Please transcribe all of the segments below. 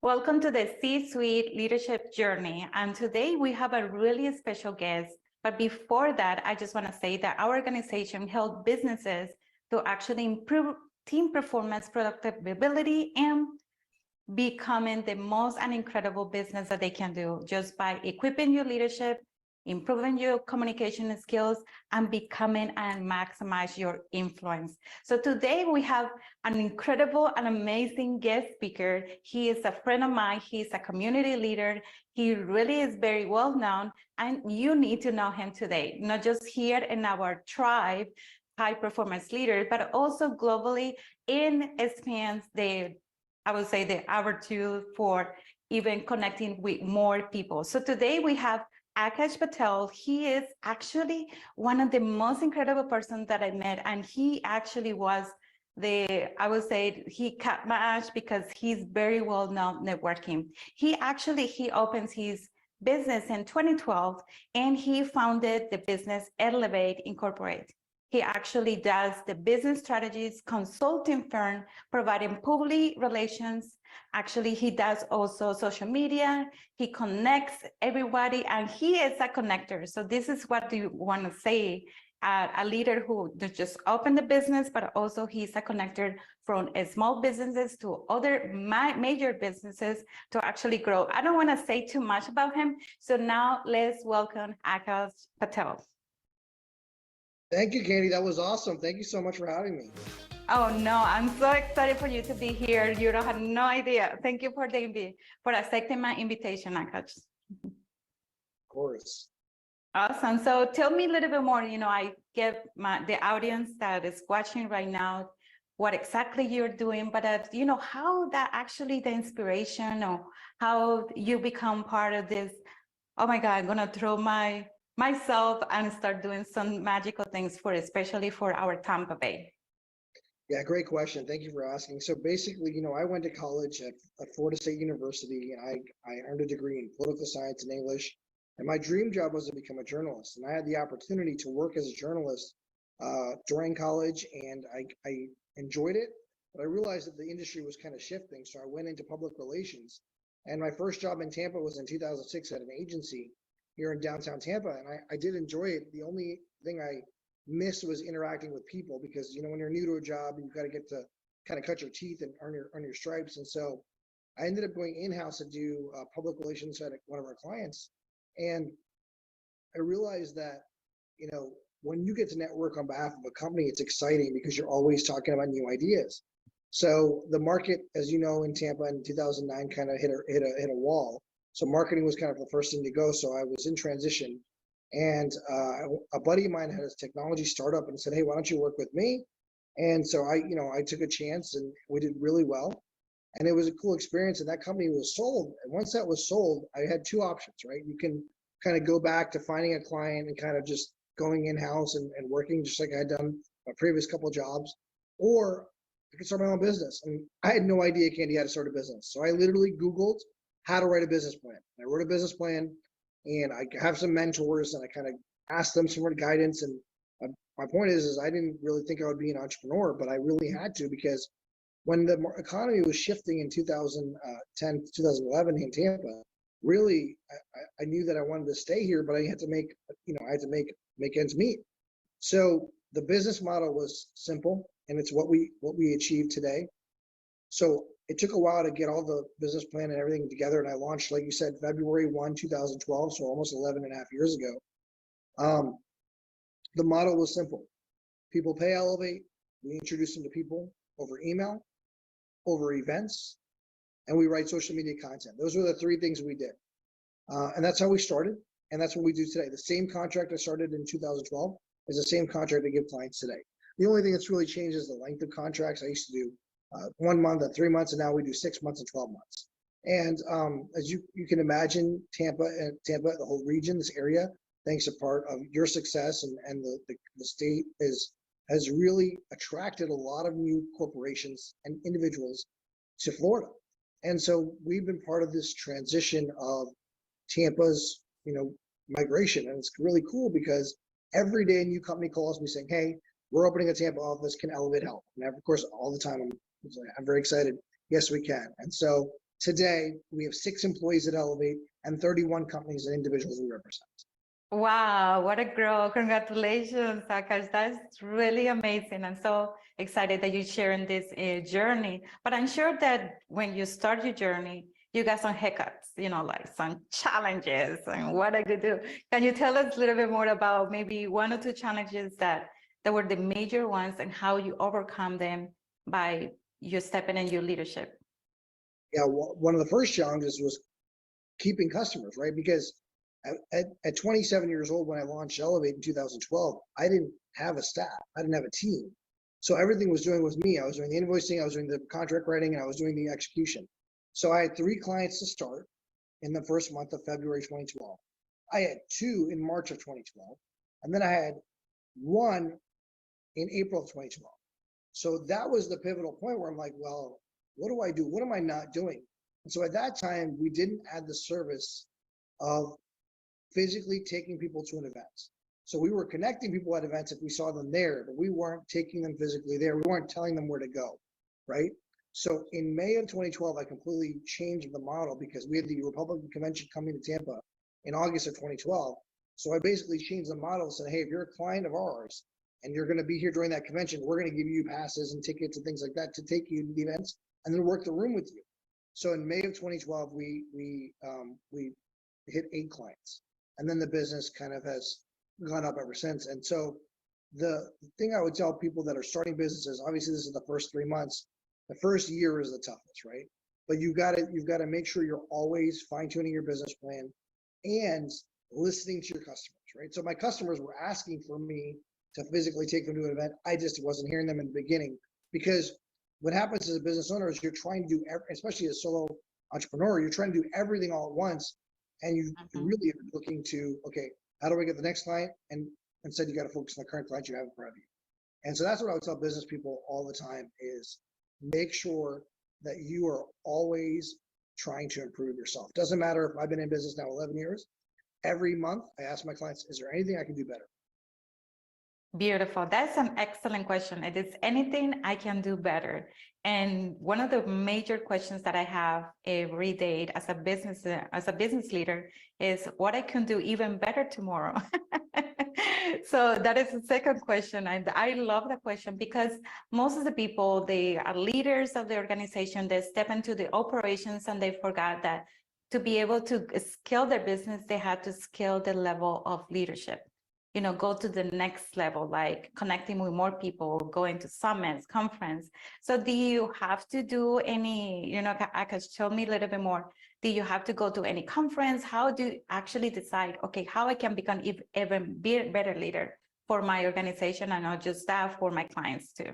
Welcome to the C-Suite Leadership Journey. And today we have a really special guest. But before that, I just want to say that our organization helps businesses to actually improve team performance, productivity, and becoming the most and incredible business that they can do just by equipping your leadership, improving your communication skills, and becoming and maximize your influence. So today we have an incredible and amazing guest speaker. He is a friend of mine. He's a community leader. He really is very well known, and you need to know him today, not just here in our tribe, high performance leader, but also globally in spans I would say the hour two for even connecting with more people. So today we have Aakash Patel. He is actually one of the most incredible persons that I met, and he actually was I would say he cut my ash because he's very well known networking. He opens his business in 2012, and he founded the business Elevate Incorporate. He actually does the business strategies consulting firm, providing public relations. Actually, he does also social media. He connects everybody, and he is a connector. So this is what you want to say, a leader who just open the business, but also he's a connector from small businesses to other major businesses to actually grow. I don't want to say too much about him. So now let's welcome Aakash Patel. Thank you, Katie. That was awesome. Thank you so much for having me. Oh no, I'm so excited for you to be here. You don't have no idea. Thank you for accepting my invitation, Aakash. Of course. Awesome. So tell me a little bit more. I give the audience that is watching right now what exactly you're doing, but how that actually the inspiration or how you become part of this. Oh my God, I'm gonna throw myself and start doing some magical things especially for our Tampa Bay. Yeah, great question. Thank you for asking. So basically, I went to college at Florida State University, and I earned a degree in political science and English. And my dream job was to become a journalist. And I had the opportunity to work as a journalist during college, and I enjoyed it. But I realized that the industry was kind of shifting, so I went into public relations. And my first job in Tampa was in 2006 at an agency here in downtown Tampa, and I did enjoy it. The only thing I missed was interacting with people because when you're new to a job, you've got to get to kind of cut your teeth and earn your stripes. And so I ended up going in-house to do public relations at one of our clients, and I realized that when you get to network on behalf of a company, it's exciting because you're always talking about new ideas. So the market, as you know, in Tampa in 2009 kind of hit a wall. So marketing was kind of the first thing to go. So I was in transition, and a buddy of mine had a technology startup and said, "Hey, why don't you work with me?" And so I took a chance, and we did really well. And it was a cool experience. And that company was sold. And once that was sold, I had two options, right? You can kind of go back to finding a client and kind of just going in-house and working just like I had done my previous couple of jobs, or I could start my own business. And I had no idea, Candy, how to start a business. So I literally Googled how to write a business plan. I wrote a business plan, and I have some mentors, and I kind of asked them some more guidance. And my point is I didn't really think I would be an entrepreneur, but I really had to, because when the economy was shifting in 2010, 2011 in Tampa, really, I knew that I wanted to stay here, but I had to make ends meet. So the business model was simple, and it's what we achieved today. So it took a while to get all the business plan and everything together, and I launched, like you said, February 1, 2012, so almost 11 and a half years ago. The model was simple. People pay Elevate. We introduce them to people over email, over events, and we write social media content. Those were the three things we did. And that's how we started, and that's what we do today. The same contract I started in 2012 is the same contract I give clients today. The only thing that's really changed is the length of contracts. I used to do 1 month and 3 months, and now we do 6 months and 12 months. And as you can imagine, Tampa, the whole region, this area, thanks to part of your success and the state has really attracted a lot of new corporations and individuals to Florida. And so we've been part of this transition of Tampa's, migration. And it's really cool because every day a new company calls me saying, "Hey, we're opening a Tampa office. Can Elevate help?" And of course, all the time I'm very excited. Yes, we can. And so Today, we have 6 employees at Elevate and 31 companies and individuals we represent. Wow, what a growth. Congratulations, Aakash. That's really amazing. I'm so excited that you're sharing this journey. But I'm sure that when you start your journey, you got some hiccups, like some challenges and what I could do. Can you tell us a little bit more about maybe 1 or 2 challenges that were the major ones and how you overcome them by your stepping in your leadership? Yeah, one of the first challenges was keeping customers, right? Because at 27 years old, when I launched Elevate in 2012, I didn't have a staff. I didn't have a team. So everything was me. I was doing the invoicing, I was doing the contract writing, and I was doing the execution. So I had 3 clients to start in the first month of February 2012. I had 2 in March of 2012. And then I had 1 in April of 2012. So that was the pivotal point where I'm like, well, what do I do? What am I not doing? And so at that time, we didn't add the service of physically taking people to an event. So we were connecting people at events if we saw them there, but we weren't taking them physically there. We weren't telling them where to go, right? So in May of 2012, I completely changed the model because we had the Republican convention coming to Tampa in August of 2012. So I basically changed the model and said, hey, if you're a client of ours and you're going to be here during that convention, we're going to give you passes and tickets and things like that to take you to the events and then work the room with you. So in May of 2012, we hit 8 clients, and then the business kind of has gone up ever since. And so the thing I would tell people that are starting businesses, obviously this is the first 3 months, the first year is the toughest, right? But you've got to make sure you're always fine tuning your business plan and listening to your customers, right? So my customers were asking for me to physically take them to an event. I just wasn't hearing them in the beginning, because what happens as a business owner is you're trying to do, especially as a solo entrepreneur, you're trying to do everything all at once. And you really are looking to, okay, how do I get the next client? And instead you got to focus on the current client you have in front of you. And so that's what I would tell business people all the time is make sure that you are always trying to improve yourself. Doesn't matter if I've been in business now 11 years. Every month I ask my clients, is there anything I can do better? Beautiful. That's an excellent question. It is anything I can do better. And one of the major questions that I have every day as a business leader is what I can do even better tomorrow. So that is the second question. And I love the question because most of the people, they are leaders of the organization, they step into the operations and they forgot that to be able to scale their business, they had to scale the level of leadership. Go to the next level, like connecting with more people, going to summits, conference. So do you have to do any, Aakash, tell me a little bit more. Do you have to go to any conference? How do you actually decide, okay, how I can become even better leader for my organization and not just staff, for my clients too?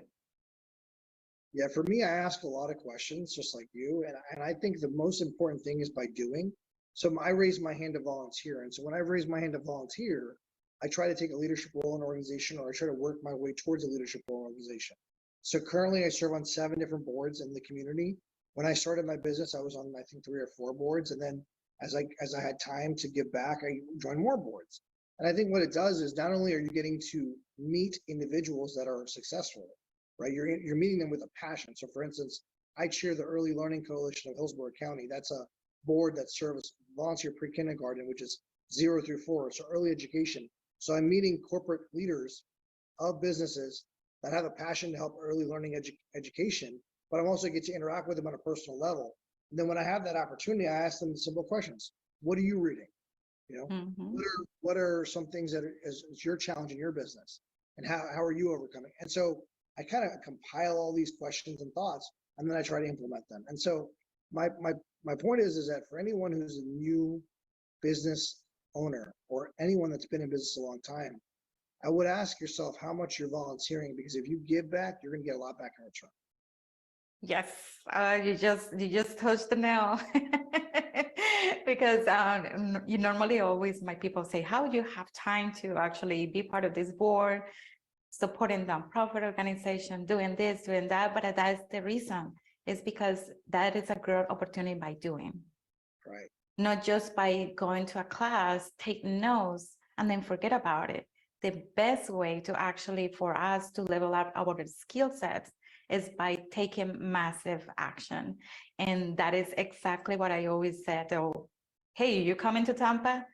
Yeah, for me, I ask a lot of questions just like you. And I think the most important thing is by doing. So I raise my hand to volunteer. And so when I raise my hand to volunteer, I try to take a leadership role in an organization, or I try to work my way towards a leadership role in an organization. So currently I serve on 7 different boards in the community. When I started my business, I was on, I think, 3 or 4 boards. And then as I had time to give back, I joined more boards. And I think what it does is not only are you getting to meet individuals that are successful, right? You're meeting them with a passion. So for instance, I chair the Early Learning Coalition of Hillsborough County. That's a board that serves volunteer pre-kindergarten, which is 0 through 4, so early education. So I'm meeting corporate leaders of businesses that have a passion to help early learning education, but I also get to interact with them on a personal level. And then when I have that opportunity, I ask them simple questions. What are you reading? What are some things that is your challenge in your business? And how are you overcoming? And so I kind of compile all these questions and thoughts, and then I try to implement them. And so my point is that for anyone who's a new business owner or anyone that's been in business a long time, I would ask yourself how much you're volunteering, because if you give back, you're going to get a lot back in return. Yes, you just touched the nail. Because you normally always, my people say, how do you have time to actually be part of this board, supporting nonprofit organization, doing this, doing that? But that's the reason, is because that is a growth opportunity by doing. Right. Not just by going to a class, take notes, and then forget about it. The best way to actually, for us to level up our skill sets is by taking massive action. And that is exactly what I always said. Oh, hey, you come into Tampa,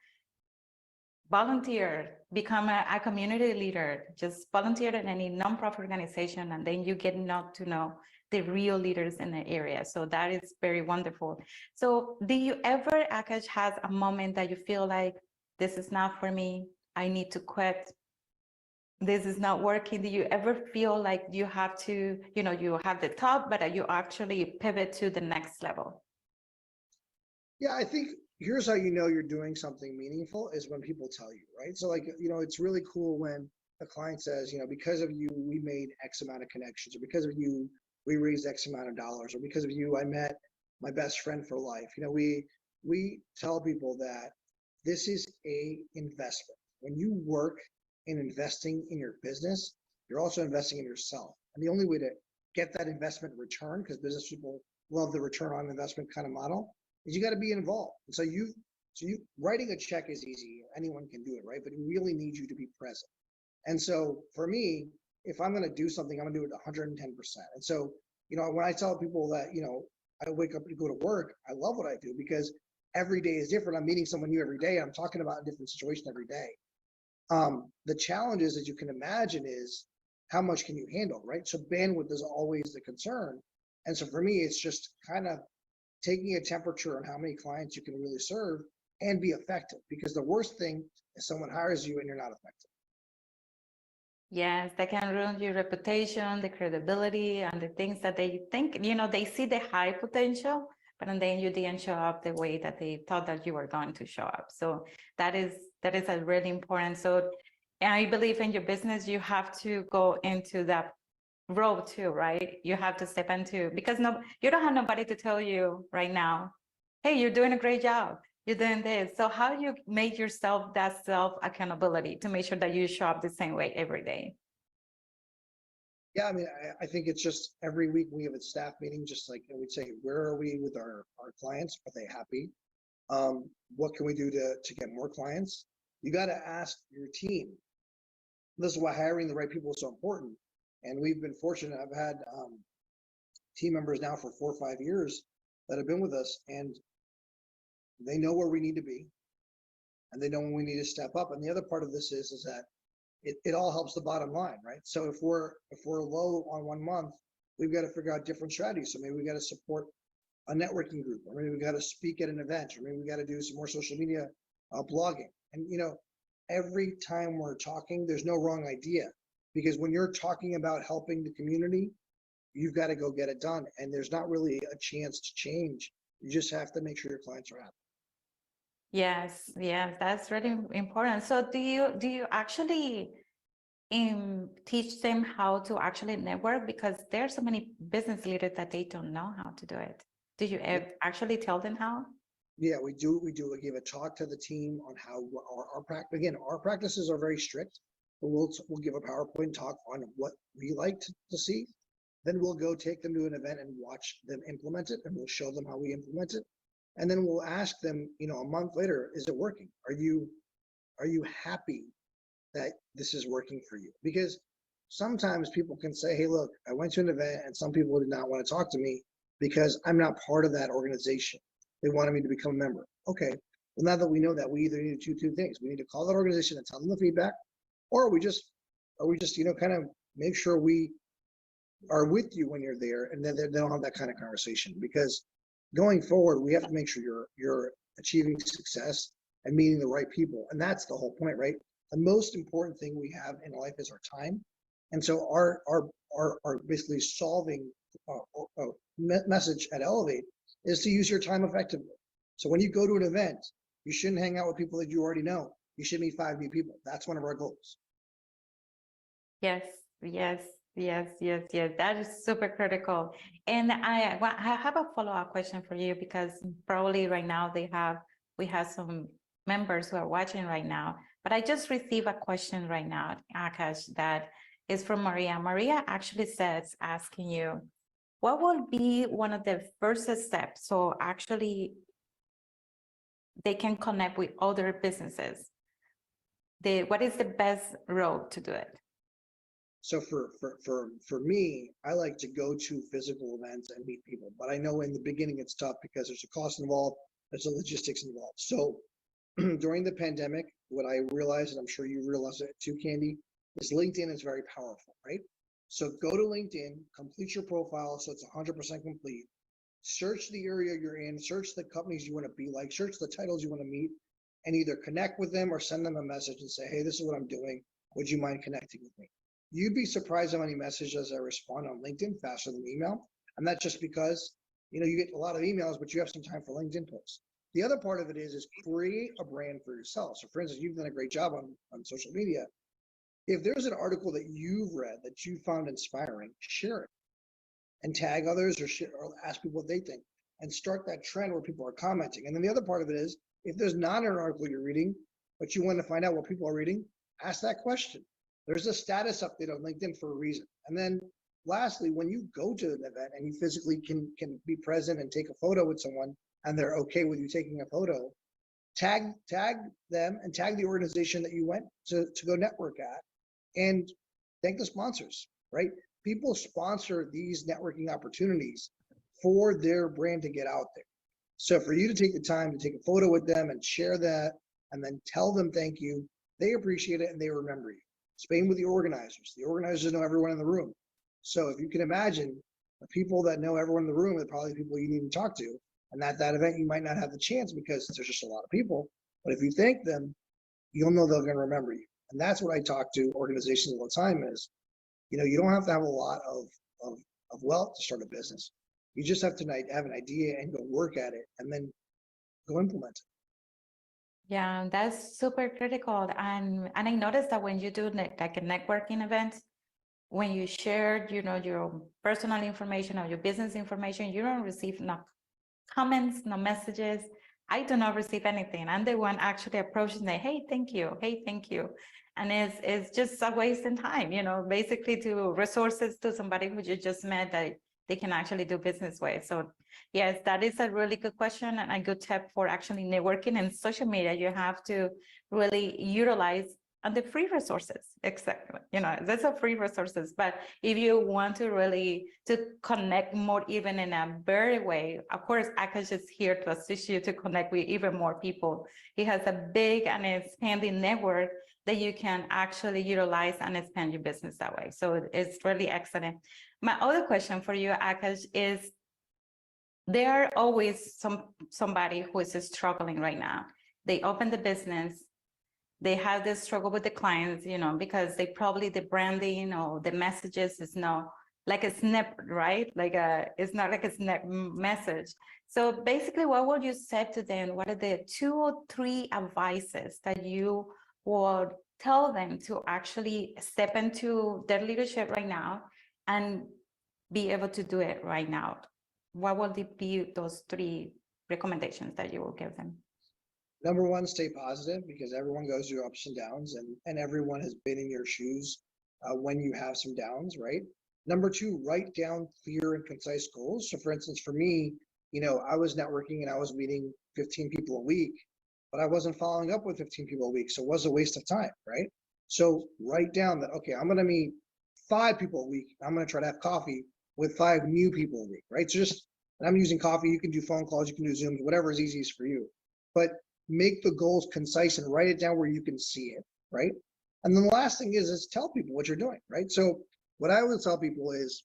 volunteer, become a community leader, just volunteer in any nonprofit organization, and then you get to know the real leaders in the area. So that is very wonderful. So do you ever, Aakash, has a moment that you feel like this is not for me, I need to quit, this is not working? Do you ever feel like you have to, you have the top, but you actually pivot to the next level? Yeah, I think here's how you know you're doing something meaningful is when people tell you, right? So like, it's really cool when a client says, because of you, we made X amount of connections, or because of you, we raised X amount of dollars, or because of you, I met my best friend for life. We tell people that this is a investment. When you work in investing in your business, you're also investing in yourself. And the only way to get that investment return, because business people love the return on investment kind of model, is you got to be involved. And so you writing a check is easy. Anyone can do it, right? But it really needs you to be present. And so for me, if I'm going to do something, I'm going to do it 110%. And so, when I tell people that, I wake up to go to work, I love what I do because every day is different. I'm meeting someone new every day. I'm talking about a different situation every day. The challenges, as you can imagine, is how much can you handle, right? So bandwidth is always the concern. And so for me, it's just kind of taking a temperature on how many clients you can really serve and be effective, because the worst thing is someone hires you and you're not effective. Yes, that can ruin your reputation, the credibility, and the things that they think, they see the high potential, but then you didn't show up the way that they thought that you were going to show up. So that is a really important. So I believe in your business, you have to go into that road too, right? You have to step into, because you don't have nobody to tell you right now, hey, you're doing a great job, you're doing this. So how do you make yourself that self accountability to make sure that you show up the same way every day? Yeah, I mean, I think it's just every week we have a staff meeting, just like we'd say, where are we with our clients? Are they happy? What can we do to get more clients? You got to ask your team. This is why hiring the right people is so important. And we've been fortunate. I've had team members now for 4 or 5 years that have been with us, and they know where we need to be, and they know when we need to step up. And the other part of this is that it all helps the bottom line, right? So if we're low on 1 month, we've got to figure out different strategies. So maybe we got to support a networking group, or maybe we got to speak at an event, or maybe we got to do some more social media blogging. And every time we're talking, there's no wrong idea, because when you're talking about helping the community, you've got to go get it done. And there's not really a chance to change. You just have to make sure your clients are happy. Yes, that's really important. So do you actually teach them how to actually network? Because there are so many business leaders that they don't know how to do it. Do you actually tell them how? Yeah, we do. We give a talk to the team on how our practice. Again, our practices are very strict, but we'll give a PowerPoint talk on what we like to see. Then we'll go take them to an event and watch them implement it, and we'll show them how we implement it. And then we'll ask them, a month later, is it working? Are you happy that this is working for you? Because sometimes people can say, hey, look, I went to an event and some people did not want to talk to me because I'm not part of that organization. They wanted me to become a member. Okay, well, now that we know that, we either need to do two things. We need to call that organization and tell them the feedback, or we just kind of make sure we are with you when you're there, and then they don't have that kind of conversation. Because going forward, we have to make sure you're achieving success and meeting the right people. And that's the whole point, right? The most important thing we have in life is our time. And so our basically solving message at Elevate is to use your time effectively. So when you go to an event, you shouldn't hang out with people that you already know. You should meet 5 new people. That's one of our goals. Yes. That is super critical. And I have a follow-up question for you, because probably right now we have some members who are watching right now. But I just received a question right now, Aakash, that is from Maria. Maria actually says, asking you, what will be one of the first steps so actually they can connect with other businesses? What is the best road to do it? So for me, I like to go to physical events and meet people, but I know in the beginning it's tough because there's a cost involved, there's a logistics involved. So during the pandemic, what I realized, and I'm sure you realize it too, Candy, is LinkedIn is very powerful, right? So go to LinkedIn, complete your profile so it's 100% complete. Search the area you're in, search the companies you want to be like, search the titles you want to meet, and either connect with them or send them a message and say, hey, this is what I'm doing. Would you mind connecting with me? You'd be surprised how many messages I respond on LinkedIn faster than email. And that's just because, you get a lot of emails, but you have some time for LinkedIn posts. The other part of it is create a brand for yourself. So for instance, you've done a great job on social media. If there's an article that you've read that you found inspiring, share it and tag others or ask people what they think and start that trend where people are commenting. And then the other part of it is if there's not an article you're reading, but you want to find out what people are reading, ask that question. There's a status update on LinkedIn for a reason. And then lastly, when you go to an event and you physically can be present and take a photo with someone and they're okay with you taking a photo, tag them and tag the organization that you went to go network at and thank the sponsors, right? People sponsor these networking opportunities for their brand to get out there. So for you to take the time to take a photo with them and share that and then tell them thank you, they appreciate it and they remember you. Same with the organizers. The organizers know everyone in the room. So if you can imagine the people that know everyone in the room are probably the people you need to talk to. And at that event, you might not have the chance because there's just a lot of people. But if you thank them, you'll know they're going to remember you. And that's what I talk to organizations all the time is, you don't have to have a lot of wealth to start a business. You just have to have an idea and go work at it and then go implement it. Yeah, that's super critical. And I noticed that when you do like a networking event, when you share, your personal information or your business information, you don't receive no comments, no messages. I do not receive anything. I'm the one actually approaching them, hey, thank you. Hey, thank you. And it's just a waste in time, basically to resources to somebody who you just met that they can actually do business with. So yes, that is a really good question and a good tip for actually networking and social media. You have to really utilize and the free resources, exactly. That's a free resources. But if you want to really to connect more, even in a better way, of course, Aakash is here to assist you to connect with even more people. He has a big and expanding network that you can actually utilize and expand your business that way. So it's really excellent. My other question for you, Aakash, is there are always somebody who is struggling right now. They open the business, they have this struggle with the clients, because they probably the branding or the messages is not like a snap, right? It's not like a snap message. So basically, what would you say to them? What are the 2 or 3 advices that you would tell them to actually step into their leadership right now and be able to do it right now? What would be those 3 recommendations that you will give them? Number one, stay positive because everyone goes through ups and downs and everyone has been in your shoes when you have some downs, right? Number 2, write down clear and concise goals. So for instance, for me, I was networking and I was meeting 15 people a week, but I wasn't following up with 15 people a week. So it was a waste of time, right? So write down that, okay, I'm going to meet 5 people a week. I'm going to try to have coffee with 5 new people a week, right? So and I'm using coffee. You can do phone calls, you can do Zooms, whatever is easiest for you. But make the goals concise and write it down where you can see it, right? And then the last thing is tell people what you're doing, right? So what I would tell people is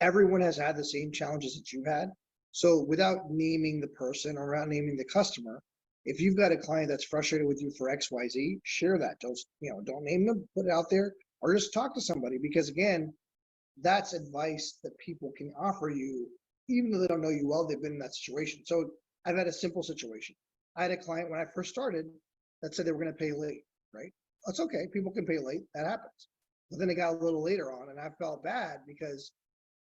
everyone has had the same challenges that you've had. So without naming the person or without naming the customer, if you've got a client that's frustrated with you for XYZ, share that. Don't name them, put it out there, or just talk to somebody because again, that's advice that people can offer you, even though they don't know you well, they've been in that situation. So I've had a simple situation. I had a client when I first started that said they were going to pay late, right? That's okay. People can pay late. That happens. But then it got a little later on and I felt bad because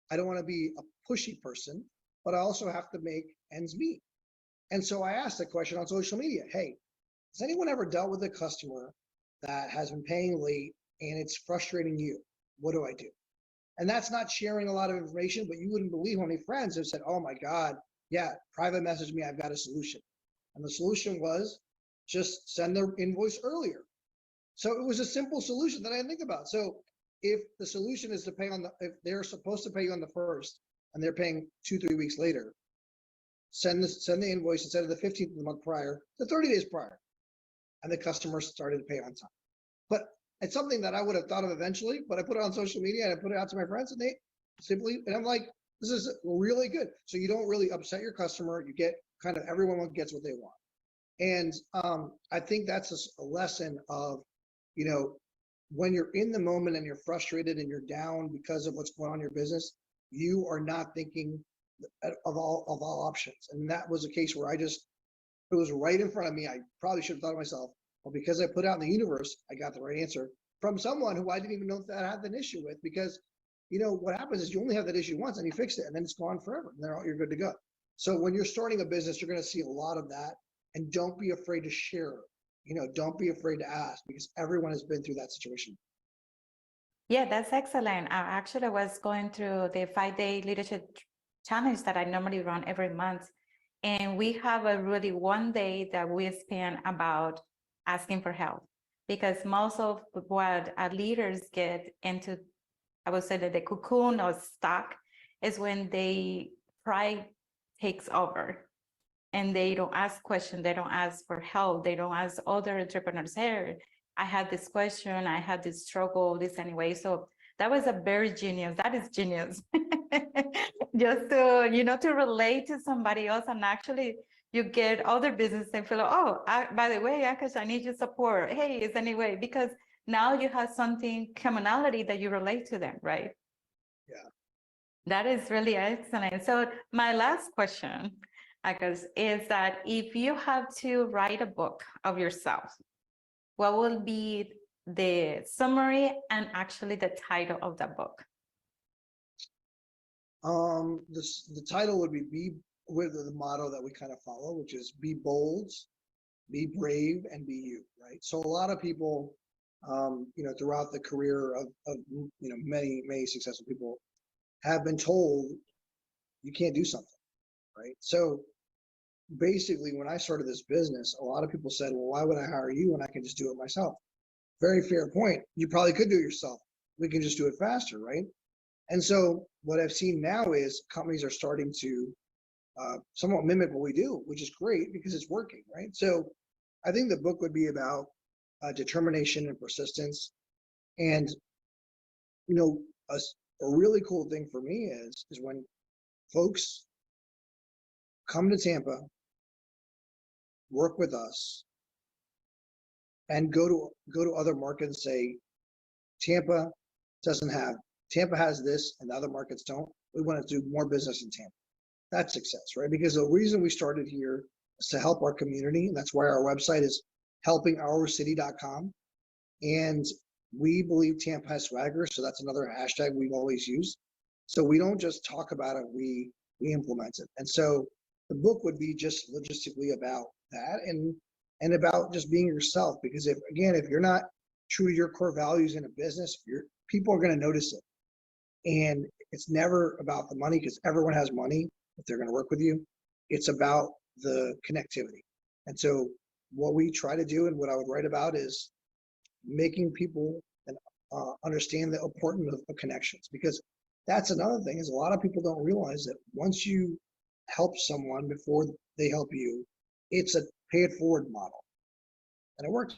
I don't want to be a pushy person, but I also have to make ends meet. And so I asked a question on social media. Hey, has anyone ever dealt with a customer that has been paying late and it's frustrating you? What do I do? And that's not sharing a lot of information, but you wouldn't believe how many friends have said, oh my God, yeah, private message me, I've got a solution. And the solution was just send the invoice earlier. So it was a simple solution that I didn't think about. So if the solution is to pay on if they're supposed to pay you on the 1st and they're paying 2-3 weeks later, send the invoice instead of the 15th of the month prior, the 30 days prior, and the customer started to pay on time. But it's something that I would have thought of eventually, but I put it on social media and I put it out to my friends, and they simply, and I'm like, this is really good. So you don't really upset your customer. You get kind of everyone gets what they want. And I think that's a lesson of, you know, when you're in the moment and you're frustrated and you're down because of what's going on in your business, you are not thinking of all options. And that was a case where it was right in front of me. I probably should have thought to myself, well, because I put out in the universe, I got the right answer from someone who I didn't even know that I had an issue with. Because, you know, what happens is you only have that issue once and you fix it and then it's gone forever. And then you're good to go. So when you're starting a business, you're going to see a lot of that. And don't be afraid to share. You know, don't be afraid to ask, because everyone has been through that situation. Yeah, that's excellent. I actually was going through the 5-day leadership challenge that I normally run every month. And we have a really one day that we spend about asking for help, because most of what our leaders get into, I would say that the cocoon or stuck, is when pride takes over and they don't ask questions, they don't ask for help, they don't ask other entrepreneurs, hey, I had this question, I had this struggle, this anyway. So that was a very genius, that is genius. Just to, you know, to relate to somebody else, and actually you get other business and feel, oh, by the way, Aakash, I need your support. Hey, is any way, because now you have something commonality that you relate to them, right? Yeah. That is really excellent. So my last question, Aakash, is that if you have to write a book of yourself, what will be the summary and actually the title of the book? The title would be with the motto that we kind of follow, which is be bold, be brave, and be you, right? So a lot of people, you know, throughout the career of you know, many successful people have been told you can't do something, right? So basically, when I started this business, a lot of people said, well, why would I hire you when I can just do it myself? Very fair point. You probably could do it yourself. We can just do it faster, right? And so what I've seen now is companies are starting to somewhat mimic what we do, which is great because it's working, right? So I think the book would be about determination and persistence. And, you know, a really cool thing for me is when folks come to Tampa, work with us, and go to other markets and say, Tampa has this and the other markets don't. We want to do more business in Tampa. That's success, right? Because the reason we started here is to help our community. And that's why our website is helpingourcity.com. And we believe Tampa has swagger. So that's another hashtag we've always used. So we don't just talk about it, we implement it. And so the book would be just logistically about that and about just being yourself. Because if you're not true to your core values in a business, people are going to notice it. And it's never about the money, because everyone has money if they're going to work with you. It's about the connectivity. And so what we try to do and what I would write about is making people understand the importance of connections, because that's another thing, is a lot of people don't realize that once you help someone before they help you, it's a pay it forward model, and it works.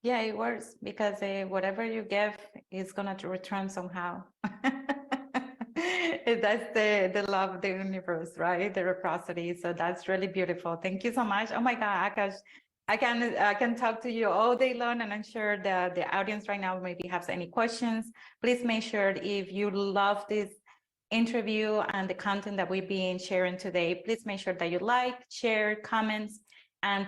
Yeah, it works, because whatever you give is going to return somehow. That's the love of the universe, right? The reciprocity. So that's really beautiful. Thank you so much. Oh my God, Aakash, I can talk to you all day long, and I'm sure the audience right now maybe has any questions. Please make sure, if you love this interview and the content that we've been sharing today, please make sure that you like, share, comments, and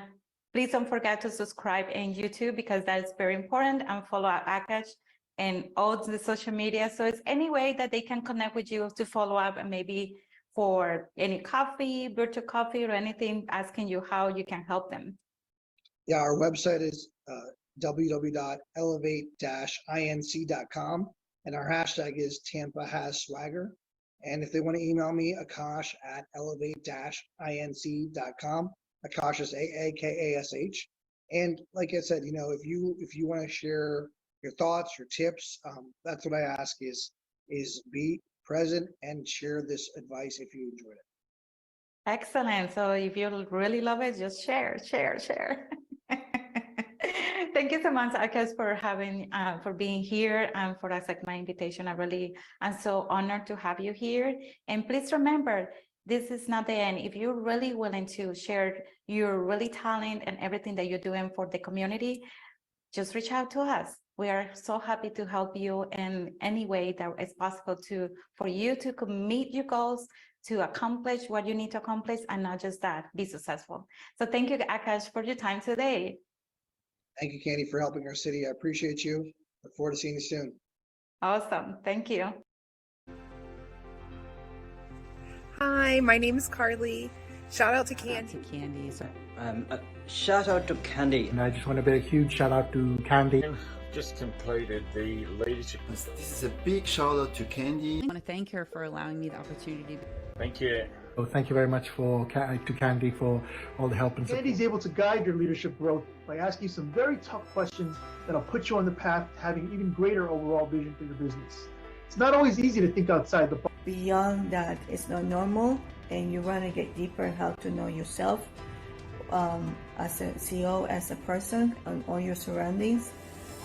please don't forget to subscribe in YouTube, because that is very important, and follow Aakash and all the social media. So it's any way that they can connect with you to follow up, and maybe for any coffee, virtual coffee, or anything, asking you how you can help them. Yeah, our website is www.elevate-inc.com, and our hashtag is Tampa has swagger. And if they want to email me, Aakash at elevate-inc.com. Aakash is Aakash. And like I said, you know, if you want to share your thoughts, your tips. That's what I ask is be present and share this advice if you enjoyed it. Excellent. So if you really love it, just share, share, share. Thank you so much, Aakash, for being here and for accepting my invitation. I'm so honored to have you here. And please remember, this is not the end. If you're really willing to share your really talent and everything that you're doing for the community, just reach out to us. We are so happy to help you in any way that is possible for you to meet your goals, to accomplish what you need to accomplish, and not just that, be successful. So thank you, Aakash, for your time today. Thank you, Candy, for helping our city. I appreciate you. Look forward to seeing you soon. Awesome. Thank you. Hi, my name is Carly. Shout out to Candy. Shout out to Candy. And I just want to give a huge shout out to Candy. Just completed the leadership. This is a big shout out to Candy. I want to thank her for allowing me the opportunity. Thank you. So thank you very much to Candy for all the help and support. Candy's able to guide your leadership growth by asking you some very tough questions that'll put you on the path to having even greater overall vision for your business. It's not always easy to think outside the box. Beyond that, it's not normal, and you want to get deeper and how to know yourself as a CEO, as a person, and all your surroundings.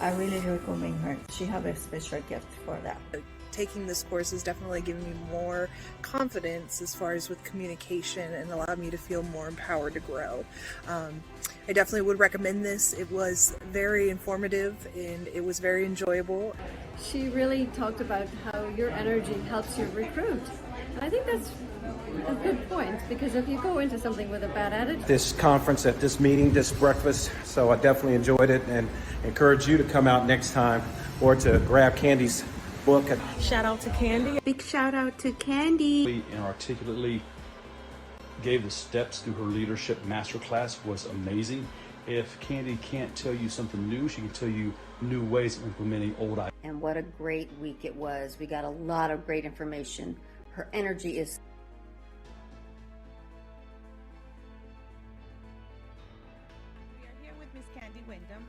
I really recommend her. She has a special gift for that. Taking this course has definitely given me more confidence as far as with communication and allowed me to feel more empowered to grow. I definitely would recommend this. It was very informative and it was very enjoyable. She really talked about how your energy helps you recruit. And I think that's a good point, because if you go into something with a bad attitude. This conference, at this meeting, this breakfast, so I definitely enjoyed it and encourage you to come out next time or to grab Candy's book. Shout out to Candy. Big shout out to Candy. And articulately gave the steps through her leadership masterclass was amazing. If Candy can't tell you something new, she can tell you new ways of implementing old ideas. And what a great week it was. We got a lot of great information. Her energy is We are here with Miss Candy Wyndham,